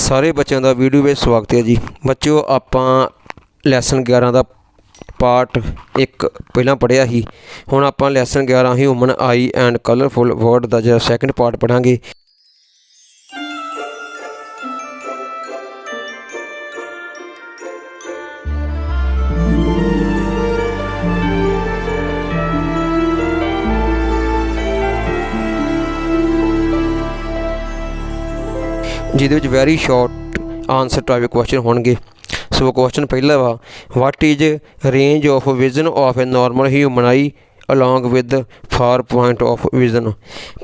सारे बच्चों का वीडियो में स्वागत है जी। बच्चों आपां लैसन 11 का पार्ट 1 पहला पढ़िया ही। हुण आपां lesson 11 human eye and colourful world का जो सैकेंड पार्ट पढ़ांगे। जिहदे very short answer type question होंगे। सो क्वेश्चन पहला वा, what is range of vision of a normal human eye along with far point of vision.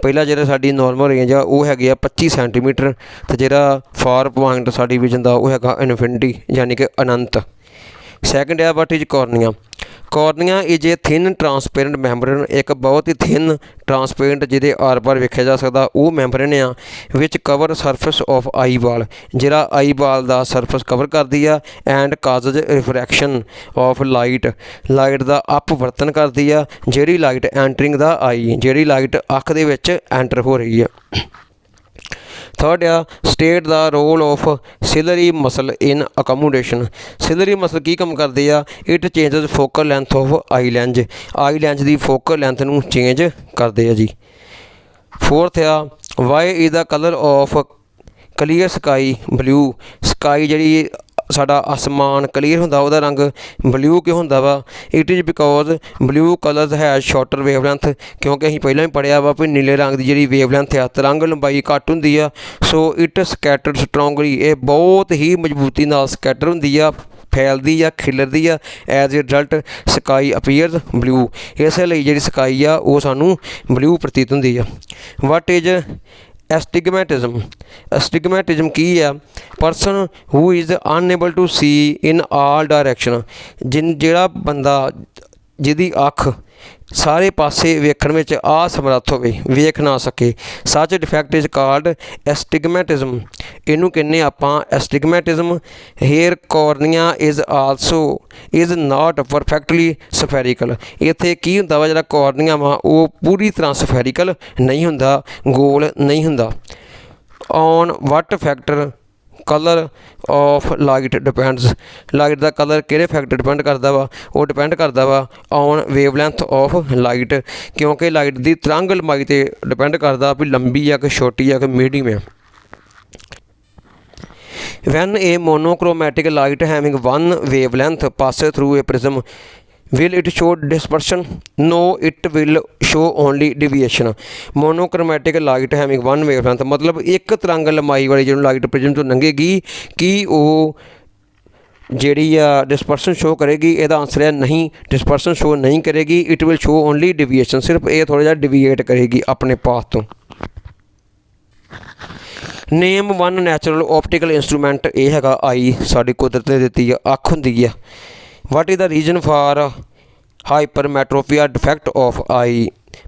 पहला जो साडी normal range आ वो है 25 सेंटीमीटर, तो जो फार पॉइंट साडी विजन का वो है इनफिनिटी यानी कि अनंत। सैकेंड है what is cornea. Cornea is a thin transparent membrane, एक बहुत ही थिन ट्रांसपेरेंट जिहदे आर पार वेख्या जा सकता वो मैंबरन आ which cover surface of eye ball, जिहड़ा आई बाल का सरफेस कवर करती है and causes refraction of light, light का अपवर्तन करती है जिहड़ी लाइट एंटरिंग द आई, जिहड़ी लाइट अख दे विच एंटर हो रही है। थर्ड आ state the role of ciliary muscle in accommodation. Ciliary muscle की काम करती है? It changes focal length of eye lens, eye lens की फोकल लेंथ नूं चेंज करते हैं जी। फोर्थ आ why is the colour of clear sky blue. Sky जी साडा आसमान क्लीयर हुंदा उहदा रंग ब्लू क्यों हुंदा वा? It is because blue colours has shorter wavelength, क्योंकि असीं पहलां ही पढ़िया वा भी नीले रंग की जी वेवलेंथ आ तरंग लंबाई घट हुंदी आ। सो इट स्कैटर्ड स्ट्रोंगली, ये बहुत ही मजबूती नाल स्कैटर हुंदी आ, फैलती आ, खिलरती आ। As a result sky appears blue, इसलिए जी स्काई आ वो सानू ब्लू प्रतीत हुंदी आ। What is एस्टिगमैटिज्म। एस्टिगमैटिज्म की है? Person who is unable to see in all direction, जिहड़ा बंदा जिहदी अख सारे पासे वेखण विच असमर्थ होवे, वेख ना सके। Such defect is called astigmatism, इनू कहने आपां astigmatism. Here cornea is also is not perfectly spherical. इत्थे की हुंदा वा जिहड़ा कॉर्निया वा वो पूरी तरह स्फेरिकल नहीं हुंदा, गोल नहीं हुंदा। On what factor colour of light depends. Light का कलर किहड़े फैक्टर डिपेंड करता वा? वो डिपेंड करता वा ऑन वेवलेंथ ऑफ लाइट, क्योंकि लाइट की तरंग लंबाई ते डिपेंड करता भी लंबी है कि छोटी है कि मीडियम है। When a monochromatic light having one wavelength passes through a prism, will it show dispersion? No, it will show only deviation. Monochromatic light having one wavelength मतलब एक तरंग लंबाई वाली जो लाइट प्रिज्म तो लंघेगी कि वो ਜਿਹੜੀ ਆ डिस्पर्सन शो करेगी? ਇਹਦਾ आंसर है नहीं, डिस्पर्सन शो नहीं करेगी। It will show only deviation, सिर्फ ये थोड़ा जिहा डिवीएट करेगी अपने पाथ तो। Name one natural optical instrument, ये है आई, साड़ी कुदरत ने दी है, अख होंदी है। What is the reason for hypermetropia defect of eye.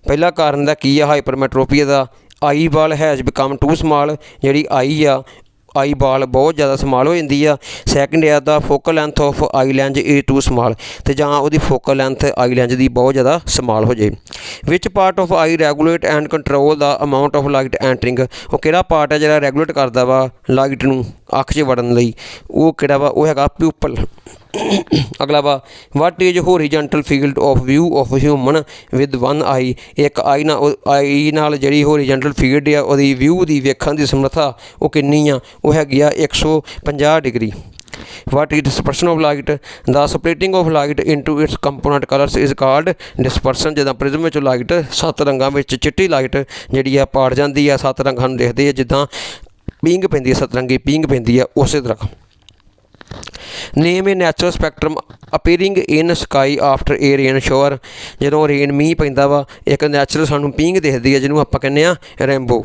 पहला कारण दा की है हाइपरमैट्रोपिया का? Eye ball has become too small, जी आई आ आई बाल बहुत ज़्यादा स्मॉल हो जाती है। सैकेंड है the focal length of eye lens is too small, तो जहाँ वो फोकल लेंथ आई लेंज की बहुत ज़्यादा स्मॉल हो जाए। Which part of eye regulate and control the amount of light entering. वो किहड़ा पार्ट है जो रेगूलेट करता वा लाइट नूं अख च वड़न लई? वो किहड़ा वा? वो हैगा प्यूपल। अगला वा what is horizontal field of view of human with one eye. एक आई नाल जिहड़ी होरीजेंटल फील्ड आ उहदी व्यू की वेखण की समर्था वो कितनी आ? वो हैगी आ 150 degree. What is dispersion of light. The splitting of light into its component colours is called dispersion. जिदा प्रिज्म में लाइट 7 रंगां विच चिट्टी लाइट जिहड़ी आ पाड़ जाती है, 7 रंगां नूं देखदे जिद्दां पींग पैंदी है, 7 पींग पैंदी है, उस तरह। Name A natural spectrum appearing in sky after a rain shore. जो रेन मीह पैंदा वा एक नैचुरल सानू पींग दिखती है जिन्होंने आपां कहने आ rainbow.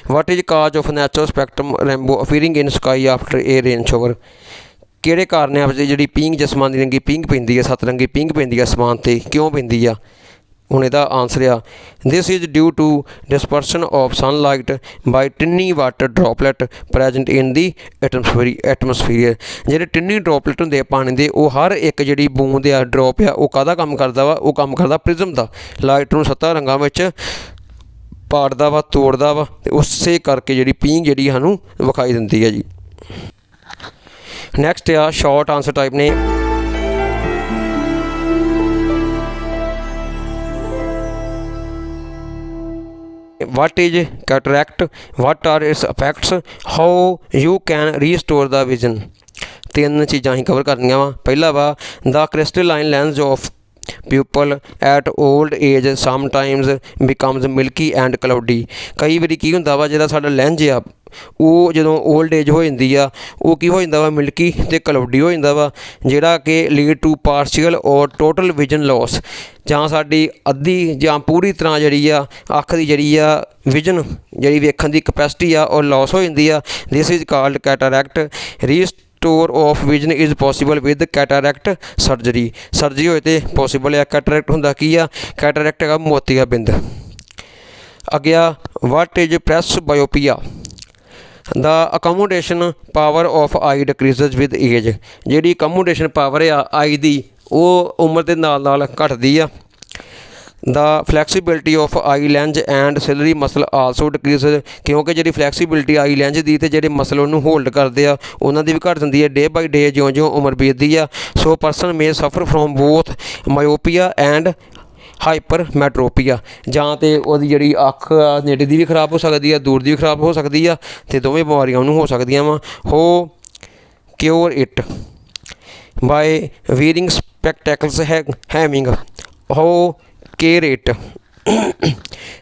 What is cause of natural spectrum rainbow appearing in sky after a rain shower. किहड़े कारण जी पींग जसमान की रंगी पींग पैंदी है, 7 रंगी पींग पैंदी है आसमान ते, क्यों पैंदी आ? ਹੁਣ ਇਹਦਾ ਆਨਸਰ ਆ this is due to dispersion of sunlight by tiny water droplet present in the atmosphere. ਜਿਹੜੇ ਟਿੰਨੀ ਡ੍ਰੌਪਲੇਟ ਹੁੰਦੇ ਆ ਪਾਣੀ ਦੇ ਉਹ ਹਰ ਇੱਕ ਜਿਹੜੀ ਬੂੰਦ ਆ ਡ੍ਰੌਪ ਆ ਉਹ ਕਾਹਦਾ ਕੰਮ ਕਰਦਾ ਵਾ, ਉਹ ਕੰਮ ਕਰਦਾ ਪ੍ਰਿਜ਼ਮ ਦਾ। ਲਾਈਟ ਨੂੰ 7 ਰੰਗਾਂ ਵਿੱਚ ਪਾੜਦਾ ਵਾ, ਤੋੜਦਾ ਵਾ, ਤੇ ਉਸੇ ਕਰਕੇ ਜਿਹੜੀ ਪੀਂਘ ਜਿਹੜੀ ਸਾਨੂੰ ਵਿਖਾਈ ਦਿੰਦੀ ਹੈ ਜੀ। ਨੈਕਸਟ ਆ ਸ਼ਾਰਟ ਆਨਸਰ ਟਾਈਪ ਨੇ। What is cataract? What are its effects? How you can restore the vision? ਤਿੰਨ ਚੀਜ਼ਾਂ ਅਸੀਂ ਕਵਰ ਕਰਨੀਆਂ ਵਾ। ਪਹਿਲਾ ਵਾ the crystalline lens of pupil at old age sometimes becomes milky and cloudy। ਕਈ ਵਾਰੀ ਕੀ ਹੁੰਦਾ ਵਾ, ਜਿਹੜਾ ਸਾਡਾ ਲੈਂਜ ਆ ਉਹ ਜਦੋਂ ਓਲਡ ਏਜ ਹੋ ਜਾਂਦੀ ਆ ਉਹ ਕੀ ਹੋ ਜਾਂਦਾ ਵਾ, ਮਿਲਕੀ ਅਤੇ ਕਲਾਉਡੀ ਹੋ ਜਾਂਦਾ ਵਾ, ਜਿਹੜਾ ਕਿ ਲੀਡ ਟੂ ਪਾਰਸ਼ੀਅਲ ਔਰ ਟੋਟਲ ਵਿਜ਼ਨ ਲੋਸ, ਜਾਂ ਸਾਡੀ ਅੱਧੀ ਜਾਂ ਪੂਰੀ ਤਰ੍ਹਾਂ ਜਿਹੜੀ ਆ ਅੱਖ ਦੀ ਜਿਹੜੀ ਆ ਵਿਜ਼ਨ ਜਿਹੜੀ ਵੇਖਣ ਦੀ ਕਪੈਸਿਟੀ ਆ ਉਹ ਲੋਸ ਹੋ ਜਾਂਦੀ ਆ। This is called cataract. Restore of vision is possible with cataract surgery. Surgery ਹੋਏ ਤੇ ਪੋਸੀਬਲ ਆ। ਕੈਟਰੈਕਟ ਹੁੰਦਾ ਕੀ ਆ, ਕੈਟਰੈਕਟ ਹੈਗਾ ਮੋਤੀਆ ਬਿੰਦ। ਅੱਗੇ ਆ what is presbyopia. the accommodation power of eye decreases with age। ਜਿਹੜੀ accommodation power ਆ ਆਈ ਦੀ ਉਹ ਉਮਰ ਦੇ ਨਾਲ ਨਾਲ ਘਟਦੀ ਆ। the flexibility of eye lens and ciliary muscle also decreases। ਕਿਉਂਕਿ ਜਿਹੜੀ flexibility ਆਈ ਲੈਂਜ ਦੀ ਅਤੇ ਜਿਹੜੇ ਮਸਲ ਉਹਨੂੰ ਹੋਲਡ ਕਰਦੇ ਆ ਉਹਨਾਂ ਦੀ ਵੀ ਘਟ ਜਾਂਦੀ ਹੈ ਡੇ ਬਾਈ ਡੇ ਜਿਉਂ ਜਿਉਂ ਉਮਰ ਬੀਤਦੀ ਆ। ਸੋ ਪਰਸਨ ਮੇ ਸਫਰ ਫਰੋਮ ਬੋਥ ਮਾਇਓਪੀਆ ਐਂਡ ਹਾਈਪਰਮੈਟਰੋਪੀਆ। ਜਾਂ ਤਾਂ ਉਹਦੀ ਜਿਹੜੀ ਅੱਖ ਨੇੜੇ ਦੀ ਵੀ ਖਰਾਬ ਹੋ ਸਕਦੀ ਆ, ਦੂਰ ਦੀ ਵੀ ਖਰਾਬ ਹੋ ਸਕਦੀ ਆ, ਅਤੇ ਦੋਵੇਂ ਬਿਮਾਰੀਆਂ ਉਹਨੂੰ ਹੋ ਸਕਦੀਆਂ ਵਾ। How cure it by wearing spectacles having. How cure it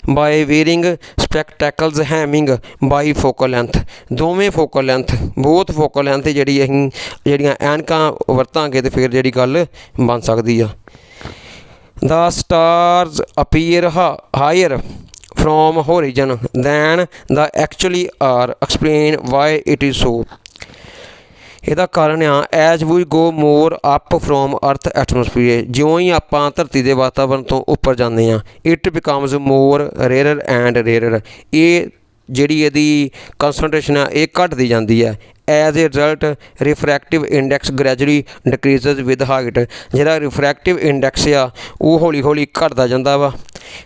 by wearing spectacles having bifocal length. ਦੋਵੇਂ ਫੋਕਲ ਲੈਂਥ, ਬਹੁਤ ਫੋਕਲ ਲੈਂਥ ਜਿਹੜੀ ਅਸੀਂ ਜਿਹੜੀਆਂ ਐਨਕਾਂ ਵਰਤਾਂਗੇ ਤਾਂ ਫਿਰ ਜਿਹੜੀ ਗੱਲ ਬਣ ਸਕਦੀ ਆ। The stars appear higher from horizon than the actually are। Explain why it is so। ਇਹਦਾ ਕਾਰਨ ਆ as we go more up from earth atmosphere. ਜਿਉਂ ਹੀ ਆਪਾਂ ਧਰਤੀ ਦੇ ਵਾਤਾਵਰਨ ਤੋਂ ਉੱਪਰ ਜਾਂਦੇ ਹਾਂ it becomes more rare and rare. ਇਹ ਜਿਹੜੀ ਇਹਦੀ ਕੰਸਨਟ੍ਰੇਸ਼ਨ ਆ ਇਹ ਘਟਦੀ ਜਾਂਦੀ ਹੈ। As a result refractive index gradually decreases with height. ਜਿਹੜਾ ਰਿਫਰੈਕਟਿਵ ਇੰਡੈਕਸ ਆ ਉਹ ਹੌਲੀ ਹੌਲੀ ਘਟਦਾ ਜਾਂਦਾ ਵਾ।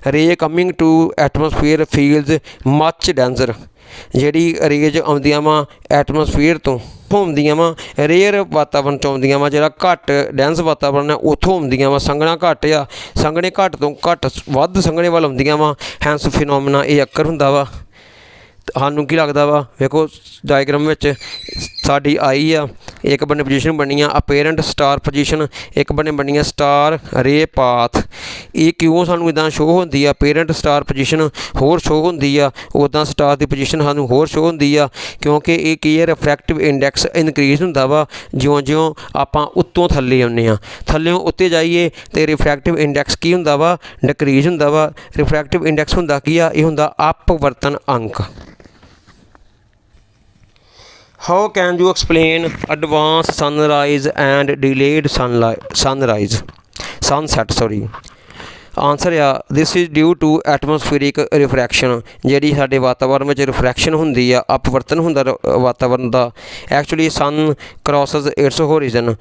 Ray coming to atmosphere feels much denser. ਜਿਹੜੀ ਰੇਜ ਆਉਂਦੀਆਂ ਵਾ ਐਟਮੋਸਫੀਅਰ ਤੋਂ ਆਉਂਦੀਆਂ ਵਾ, ਰੇਅਰ ਵਾਤਾਵਰਨ 'ਚ ਆਉਂਦੀਆਂ ਵਾ, ਜਿਹੜਾ ਘੱਟ ਡੈਂਸ ਵਾਤਾਵਰਨ ਹੈ ਉੱਥੋਂ ਆਉਂਦੀਆਂ ਵਾ। ਸੰਘਣਾ ਘੱਟ ਆ, ਸੰਘਣੇ ਘੱਟ ਤੋਂ ਘੱਟ ਵੱਧ ਸੰਘਣੇ ਵੱਲ ਆਉਂਦੀਆਂ ਵਾ। ਹੈਂਸ ਫਿਨੋਮੀਨਾ ਇਹ ਅਕਰ ਹੁੰਦਾ ਵਾ। ਸਾਨੂੰ ਕੀ ਲੱਗਦਾ ਵਾ, ਵੇਖੋ ਡਾਇਗਰਾਮ ਵਿੱਚ ਸਾਡੀ ਆਈ ਆ, ਇੱਕ ਬੰਨੇ ਪੋਜੀਸ਼ਨ ਬਣੀ ਆ ਅਪੇਰੈਂਟ ਸਟਾਰ ਪੋਜੀਸ਼ਨ, ਇੱਕ ਬੰਨੇ ਬਣੀ ਆ ਸਟਾਰ ਰੇ ਪਾਥ। ਇਹ ਕਿਉਂ ਸਾਨੂੰ ਇੱਦਾਂ ਸ਼ੋਅ ਹੁੰਦੀ ਆ, ਪੇਰੈਂਟ ਸਟਾਰ ਪੋਜੀਸ਼ਨ ਹੋਰ ਸ਼ੋਅ ਹੁੰਦੀ ਆ, ਉੱਦਾਂ ਸਟਾਰ ਦੀ ਪੋਜੀਸ਼ਨ ਸਾਨੂੰ ਹੋਰ ਸ਼ੋਅ ਹੁੰਦੀ ਆ, ਕਿਉਂਕਿ ਇਹ ਕੀ ਹੈ ਰਿਫਰੈਕਟਿਵ ਇੰਡੈਕਸ ਇਨਕਰੀਜ਼ ਹੁੰਦਾ ਵਾ ਜਿਉਂ ਜਿਉਂ ਆਪਾਂ ਉੱਤੋਂ ਥੱਲੇ ਆਉਂਦੇ ਹਾਂ। ਥੱਲਿਓਂ ਉੱਤੇ ਜਾਈਏ ਅਤੇ ਰਿਫਰੈਕਟਿਵ ਇੰਡੈਕਸ ਕੀ ਹੁੰਦਾ ਵਾ, ਡਿਕਰੀਜ਼ ਹੁੰਦਾ ਵਾ। ਰਿਫਰੈਕਟਿਵ ਇੰਡੈਕਸ ਹੁੰਦਾ ਕੀ ਆ, ਇਹ ਹੁੰਦਾ ਅਪਵਰਤਨ ਅੰਕ। How can you explain advanced sunrise and delayed sunset? Answer ਆ ਦਿਸ ਇਜ਼ ਡਿਊ ਟੂ ਐਟਮੋਸਫੀਰਿਕ ਰਿਫਰੈਕਸ਼ਨ। ਜਿਹੜੀ ਸਾਡੇ ਵਾਤਾਵਰਨ ਵਿੱਚ ਰਿਫਰੈਕਸ਼ਨ ਹੁੰਦੀ ਆ, ਅਪਵਰਤਨ ਹੁੰਦਾ ਵਾਤਾਵਰਨ ਦਾ। Actually sun crosses its horizon.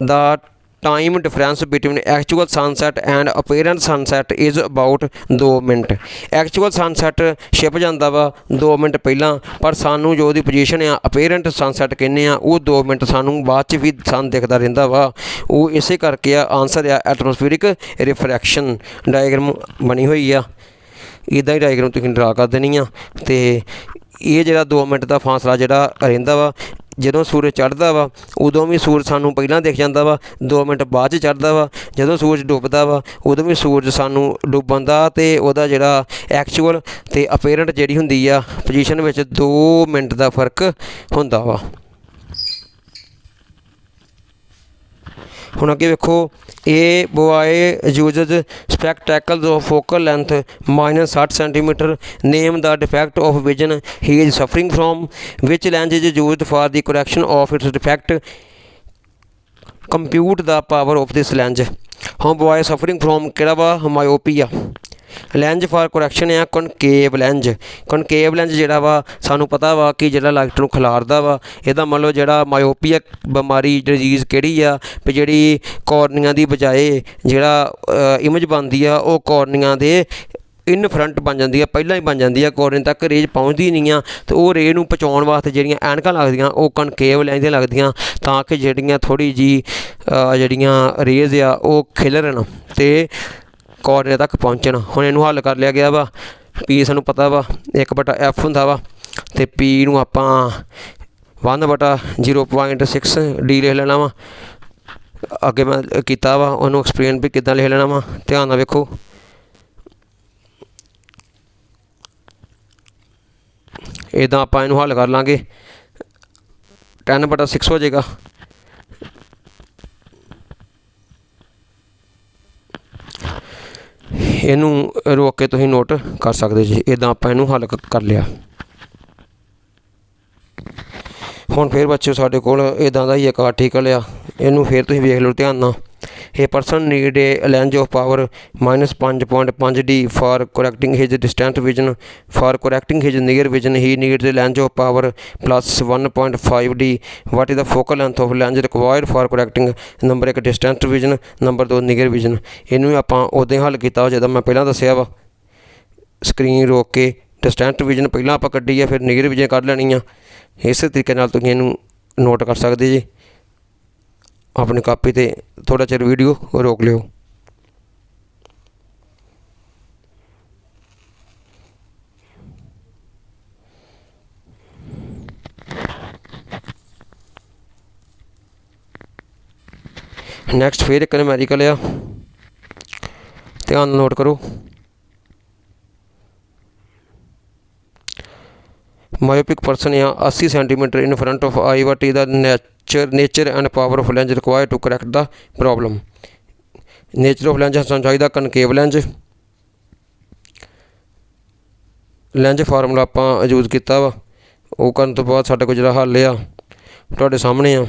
ਦਾ time difference between actual sunset and apparent sunset is about 2 minute. Actual sunset ਛਿਪ ਜਾਂਦਾ ਵਾ 2 ਮਿੰਟ ਪਹਿਲਾਂ, ਪਰ ਸਾਨੂੰ ਜੋ ਉਹਦੀ ਪੋਜੀਸ਼ਨ ਆ ਅਪੇਰੈਂਟ ਸਨਸੈਟ ਕਹਿੰਦੇ ਆ ਉਹ 2 ਮਿੰਟ ਸਾਨੂੰ ਬਾਅਦ 'ਚ ਵੀ ਸਨ ਦਿਖਦਾ ਰਹਿੰਦਾ ਵਾ। ਉਹ ਇਸੇ ਕਰਕੇ ਆ ਆਨਸਰ ਆ ਐਟਮੋਸਫੀਰਿਕ ਰਿਫਰੈਕਸ਼ਨ। ਡਾਇਗਰਾਮ ਬਣੀ ਹੋਈ ਆ, ਇੱਦਾਂ ਹੀ ਡਾਇਗਰਾਮ ਤੁਸੀਂ ਡਰਾ ਕਰ ਦੇਣੀ ਆ। ਅਤੇ ਇਹ ਜਿਹੜਾ 2 ਮਿੰਟ ਦਾ ਫਾਸਲਾ ਜਿਹੜਾ ਰਹਿੰਦਾ ਵਾ, ਜਦੋਂ ਸੂਰਜ ਚੜ੍ਹਦਾ ਵਾ ਉਦੋਂ ਵੀ ਸੂਰਜ ਸਾਨੂੰ ਪਹਿਲਾਂ ਦਿਖ ਜਾਂਦਾ ਵਾ, 2 ਮਿੰਟ ਬਾਅਦ 'ਚ ਚੜ੍ਹਦਾ ਵਾ। ਜਦੋਂ ਸੂਰਜ ਡੁੱਬਦਾ ਵਾ ਉਦੋਂ ਵੀ ਸੂਰਜ ਸਾਨੂੰ ਡੁੱਬਣ ਦਾ ਅਤੇ ਉਹਦਾ ਜਿਹੜਾ ਐਕਚੁਅਲ ਅਤੇ ਅਪੇਰੈਂਟ ਜਿਹੜੀ ਹੁੰਦੀ ਆ ਪੋਜੀਸ਼ਨ ਵਿੱਚ 2 ਮਿੰਟ ਦਾ ਫਰਕ ਹੁੰਦਾ ਵਾ। ਹੁਣ ਅੱਗੇ ਵੇਖੋ, ਇਹ boy uses spectacles of focal length -60 centimetre. Name the defect of vision he is suffering from. Which lens is used for the correction of its defect. Compute the power of this lens. ਹੁਣ boy suffering from ਕਿਹੜਾ ਵਾ, ਮਾਇਓਪੀਆ। Lens for correction ਆ ਕਨਕੇਵ lens. ਕਨਕੇਵ lens ਜਿਹੜਾ ਵਾ ਸਾਨੂੰ ਪਤਾ ਵਾ ਕਿ ਜਿਹੜਾ ਲਾਈਟ ਨੂੰ ਖਿਲਾਰਦਾ ਵਾ। ਇਹਦਾ ਮਤਲਬ ਜਿਹੜਾ ਮਾਇਓਪੀਆ ਬਿਮਾਰੀ ਡਿਜ਼ੀਜ਼ ਕਿਹੜੀ ਆ ਵੀ ਜਿਹੜੀ ਕੋਰਨੀਆਂ ਦੀ ਬਜਾਏ ਜਿਹੜਾ ਇਮੇਜ ਬਣਦੀ ਆ ਉਹ ਕੋਰਨੀਆਂ ਦੇ इन फ्रंट बन जाती है, पहला ही बन जाती है, कोरने तक रेज पहुँचती नहीं आ। तो वो रे नूं पहुँचाउण वास्ते जिहड़ियां ऐनकां लगदियां वो कनकेव लेंस ਦੀਆਂ लगदियां, तां कि जिहड़ियां थोड़ी जी जिहड़ियां रेज आ वो खिलरन ते कोरने तक पहुँचण। हुण इहनूं हल कर लिया गया वा। पी सानूं पता वा 1/F हुंदा वा, ते पी नूं आपां 1/0.6 डी लिख लेना वा। अगे मैं कीता वा उहनूं एक्सप्लेन भी किदां लिख लेना वा, ध्यान नाल वेखो। इदां आपां इहनूं हल कर लांगे, 10/6 हो जाएगा। इनू रोक के तुसीं नोट कर सकते जी। इदां आपां इहनूं हल कर लिया। हुण फिर बच्चों साडे कोल इदां दा ही एक आर्टिकल आ, इनू फिर तुसीं वेख लो ध्यान नाल। A person need a lens of power -5.5 D for correcting his distant vision. For correcting his near vision he needs a lens of power +1.5 D. What is the focal length of lens required for correcting. Number 1 distant vision, number 2 near vision. इनू आपां उदां हल किया जिद्दां मैं पहलां दस्सिया वा। Screen रोक के distant vision पहलां आपां कड्ढी है, फिर नियर विजन कढ लैनी आ। इस तरीके नाल तुसीं इहनूं नोट कर सकते जी। अपनी कापी ते थोड़ा चिर वीडियो रोक लियो। नैक्सट फिर एक न्यूमेरिकल आ, ध्यान नोट करो। मायोपिक पर्सन या 80 centimetre in front of eye. What is the nature and power of lens required to correct the problem. Nature of lens सानूं चाहिदा कनकेव लेंस। लेंस फार्मूला आपां use किया वा, वो करन तो बाद साडे कोल जिहड़ा हल आ तुहाडे सामने आ।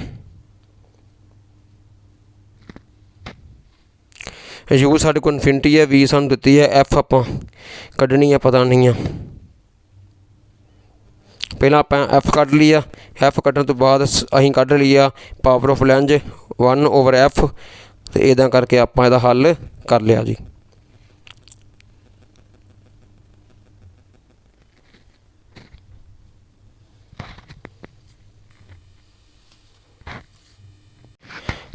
यू साडे कोल इनफिनिटी है, वी सानूं दित्ती है, एफ आपां कड्ढनी है, पता नहीं है। पहला आप एफ कढ़ लिया। एफ कढ़न तो बाद असीं कढ़ लिया पावर ऑफ लेंस 1/F। तो इदां करके आपां इहदा हल कर लिया जी।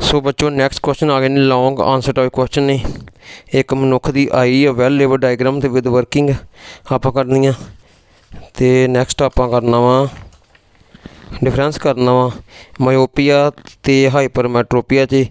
सो बच्चों नैक्सट क्वेश्चन आ गए ने लॉन्ग आंसर टाइप क्वेश्चन ने। एक मनुख की आई वैल लेवल डायग्राम ते विद वर्किंग आपां करनी आ। तो नैक्सट आपां करना वा डिफरेंस करना वा मायोपिया ते हाइपरमैट्रोपिया च।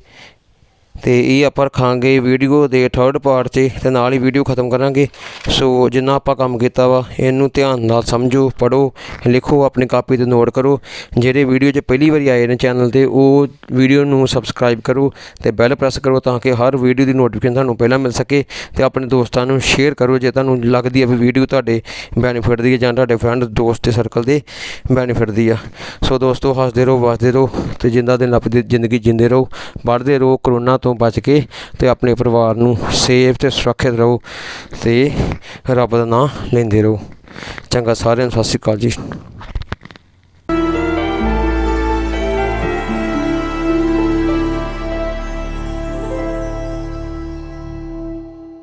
तो ये आप रखांगे वीडियो के थर्ड पार्ट से, ते नाल ही वीडियो खत्म करांगे। सो जिन्ना आपां काम कीता वा इनू ध्यान नाल समझो, पढ़ो, लिखो, अपनी कापी ते नोट करो। जेह्ड़े वीडियो च पहली बारी आए ने चैनल ते वो वीडियो नू सबसक्राइब करो ते बैल प्रैस करो ताकि हर वीडियो की नोटिफिकेशन तुहानूं पहलां मिल सके। तो अपने दोस्तों नूं शेयर करो जे तुहानूं लगदी है भी वीडियो तुहाडे बैनीफिट दी है जां तुहाडे फ्रेंड दोस्त सर्कल दे बैनीफिट दी आ। सो दोस्तों हੱਸਦੇ ਰਹੋ वसदे रहो तो जिंदा दिन अपनी जिंदगी जींदे रहो, पढ़ते रहो, करोना तो बच के ते अपने परिवार नूं सेफ ते सुरक्षित रहो ते रब दा नाम लेंदे रहो। चंगा सारिआं नूं सत श्री अकाल जी।